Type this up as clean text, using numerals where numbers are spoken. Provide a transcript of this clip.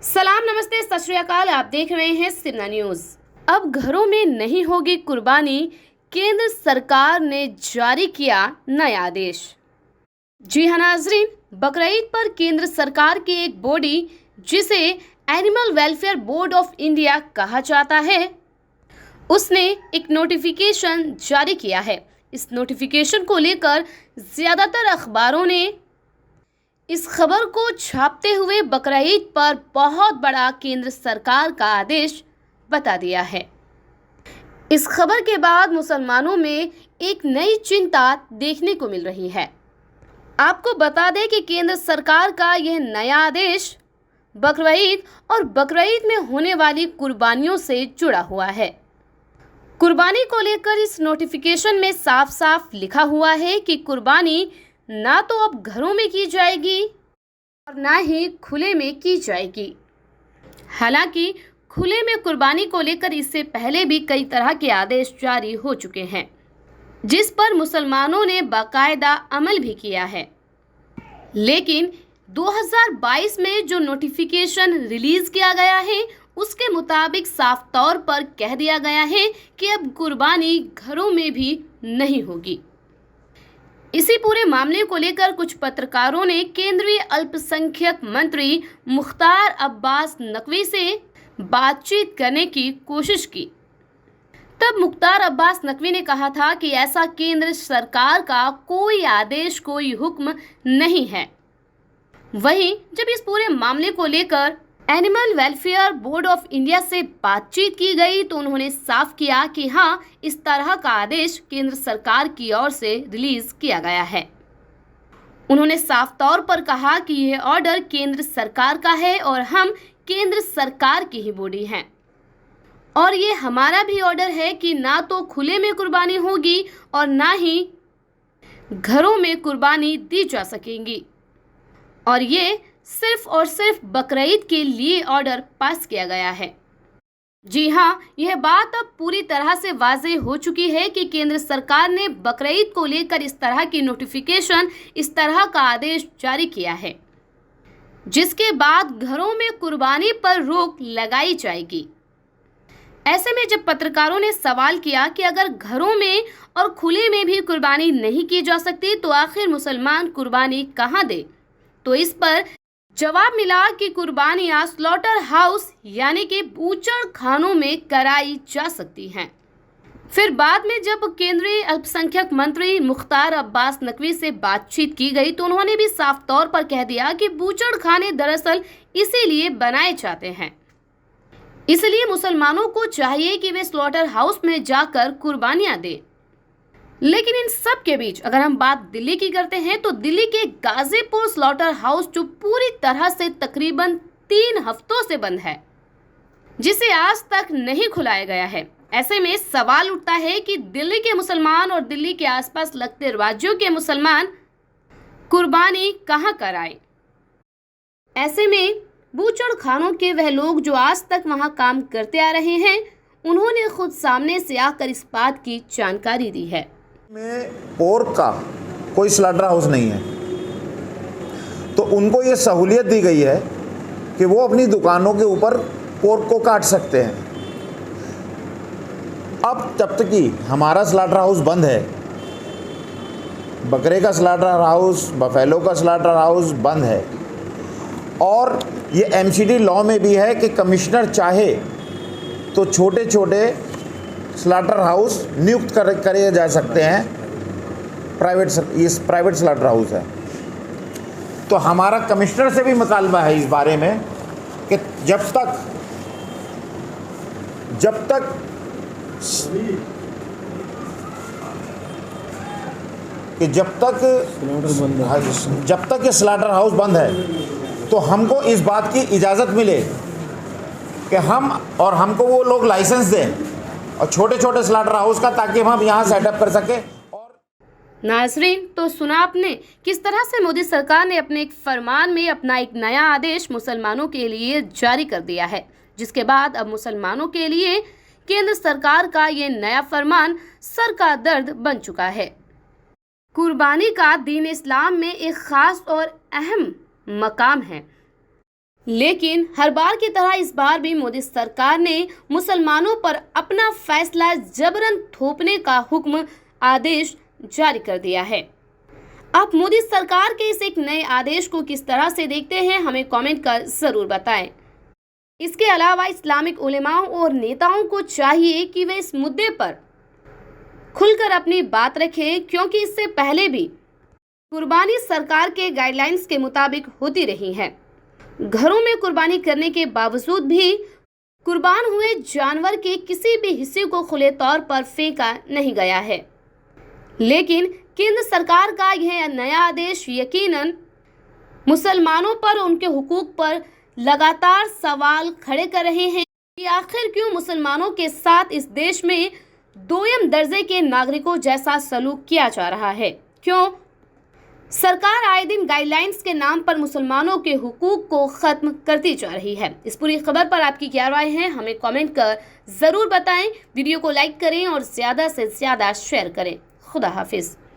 सलाम, नमस्ते, सत श्री अकाल। आप देख रहे हैं सिरना न्यूज। अब घरों में नहीं होगी कुर्बानी, केंद्र सरकार ने जारी किया नया आदेश। जी हाँ नाजरीन, बकरीद पर केंद्र सरकार की एक बॉडी, जिसे animal welfare board of India कहा जाता है, उसने एक नोटिफिकेशन जारी किया है। इस नोटिफिकेशन को लेकर ज्यादातर अखबारों ने इस खबर को छापते हुए बकरीद पर बहुत बड़ा केंद्र सरकार का आदेश बता दिया है। इस खबर के बाद मुसलमानों में एक नई चिंता देखने को मिल रही है। आपको बता दें कि केंद्र सरकार का यह नया आदेश बकरीद और बकरीद में होने वाली कुर्बानियों से जुड़ा हुआ है। कुर्बानी को लेकर इस नोटिफिकेशन में साफ साफ लिखा हुआ है कि कुर्बानी ना तो अब घरों में की जाएगी और ना ही खुले में की जाएगी। हालांकि खुले में कुर्बानी को लेकर इससे पहले भी कई तरह के आदेश जारी हो चुके हैं, जिस पर मुसलमानों ने बाकायदा अमल भी किया है। लेकिन 2022 में जो नोटिफिकेशन रिलीज किया गया है, उसके मुताबिक साफ तौर पर कह दिया गया है कि अब कुर्बानी घरों में भी नहीं होगी। इसी पूरे मामले को लेकर कुछ पत्रकारों ने केंद्रीय अल्पसंख्यक मंत्री मुख्तार अब्बास नकवी से बातचीत करने की कोशिश की। तब मुख्तार अब्बास नकवी ने कहा था कि ऐसा केंद्र सरकार का कोई आदेश, कोई हुक्म नहीं है। वहीं जब इस पूरे मामले को लेकर animal welfare board of India से बातचीत की गई, तो उन्होंने साफ किया कि हाँ, इस तरह का आदेश केंद्र सरकार की ओर से रिलीज किया गया है। उन्होंने साफ तौर पर कहा कि यह ऑर्डर केंद्र सरकार का है और हम केंद्र सरकार की ही बॉडी हैं, और ये हमारा भी ऑर्डर है कि ना तो खुले में कुर्बानी होगी और ना ही घरों में कुर्बानी दी जा सकेगी, और ये सिर्फ और सिर्फ बकरीद के लिए ऑर्डर पास किया गया है। जी हाँ, यह बात अब पूरी तरह से वाज़ेह हो चुकी है कि केंद्र सरकार ने बकरीद को लेकर इस तरह की नोटिफिकेशन, इस तरह का आदेश जारी किया है, जिसके बाद घरों में कुर्बानी पर रोक लगाई जाएगी। ऐसे में जब पत्रकारों ने सवाल किया कि अगर घरों में और खुले में भी कुर्बानी नहीं की जा सकती, तो आखिर मुसलमान कुर्बानी कहाँ दे, तो इस पर जवाब मिला कि कुर्बानियां स्लॉटर हाउस यानी कि बूचड़ खानों में कराई जा सकती हैं। फिर बाद में जब केंद्रीय अल्पसंख्यक मंत्री मुख्तार अब्बास नकवी से बातचीत की गई, तो उन्होंने भी साफ तौर पर कह दिया कि बूचड़ खाने दरअसल इसीलिए बनाए जाते हैं, इसलिए मुसलमानों को चाहिए कि वे स्लॉटर हाउस में जाकर कुर्बानियां दें। लेकिन इन सब के बीच अगर हम बात दिल्ली की करते हैं, तो दिल्ली के गाजीपुर स्लॉटर हाउस जो पूरी तरह से तकरीबन 3 हफ्तों से बंद है, जिसे आज तक नहीं खुलाया गया है। ऐसे में सवाल उठता है कि दिल्ली के मुसलमान और दिल्ली के आसपास लगते राज्यों के मुसलमान कुर्बानी कहां कराए। ऐसे में बूचड़ खानों के वह लोग जो आज तक वहां काम करते आ रहे हैं, उन्होंने खुद सामने से आकर इस बात की जानकारी दी है। में पोर्क का कोई स्लॉटर हाउस नहीं है, तो उनको ये सहूलियत दी गई है कि वो अपनी दुकानों के ऊपर पोर्क को काट सकते हैं। अब जब तक कि हमारा स्लॉटर हाउस बंद है, बकरे का स्लॉटर हाउस, बफेलो का स्लॉटर हाउस बंद है, और ये एमसीडी लॉ में भी है कि कमिश्नर चाहे तो छोटे छोटे स्लॉटर हाउस नियुक्त करे जा सकते हैं। प्राइवेट स्लॉटर हाउस है, तो हमारा कमिश्नर से भी मुतालबा है इस बारे में कि जब तक ये स्लॉटर हाउस बंद है, तो हमको इस बात की इजाज़त मिले कि हमको वो लोग लाइसेंस दें और छोटे छोटे स्लॉटर हाउस का, ताकि हम यहाँ सेटअप कर सके। और नाजरीन, तो सुना आपने किस तरह से मोदी सरकार ने अपने एक फरमान में अपना एक नया आदेश मुसलमानों के लिए जारी कर दिया है, जिसके बाद अब मुसलमानों के लिए केंद्र सरकार का ये नया फरमान सर का दर्द बन चुका है। कुर्बानी का दीन इस्लाम में एक खास और अहम मकाम है। लेकिन हर बार की तरह इस बार भी मोदी सरकार ने मुसलमानों पर अपना फैसला जबरन थोपने का हुक्म आदेश जारी कर दिया है। आप मोदी सरकार के इस एक नए आदेश को किस तरह से देखते हैं, हमें कमेंट कर जरूर बताएं। इसके अलावा इस्लामिक उलेमाओं और नेताओं को चाहिए कि वे इस मुद्दे पर खुलकर अपनी बात रखें, क्योंकि इससे पहले भी कुर्बानी सरकार के गाइडलाइंस के मुताबिक होती रही है। घरों में कुर्बानी करने के बावजूद भी कुर्बान हुए जानवर के किसी भी हिस्से को खुले तौर पर फेंका नहीं गया है। लेकिन केंद्र सरकार का यह नया आदेश यकीनन मुसलमानों पर उनके हुकूक पर लगातार सवाल खड़े कर रहे हैं कि आखिर क्यों मुसलमानों के साथ इस देश में दोयम दर्जे के नागरिकों जैसा सलूक किया जा रहा है। क्यों सरकार आए दिन गाइडलाइंस के नाम पर मुसलमानों के हुकूक को खत्म करती जा रही है। इस पूरी खबर पर आपकी क्या राय है, हमें कमेंट कर जरूर बताएं। वीडियो को लाइक करें और ज्यादा से ज्यादा शेयर करें। खुदा हाफिज।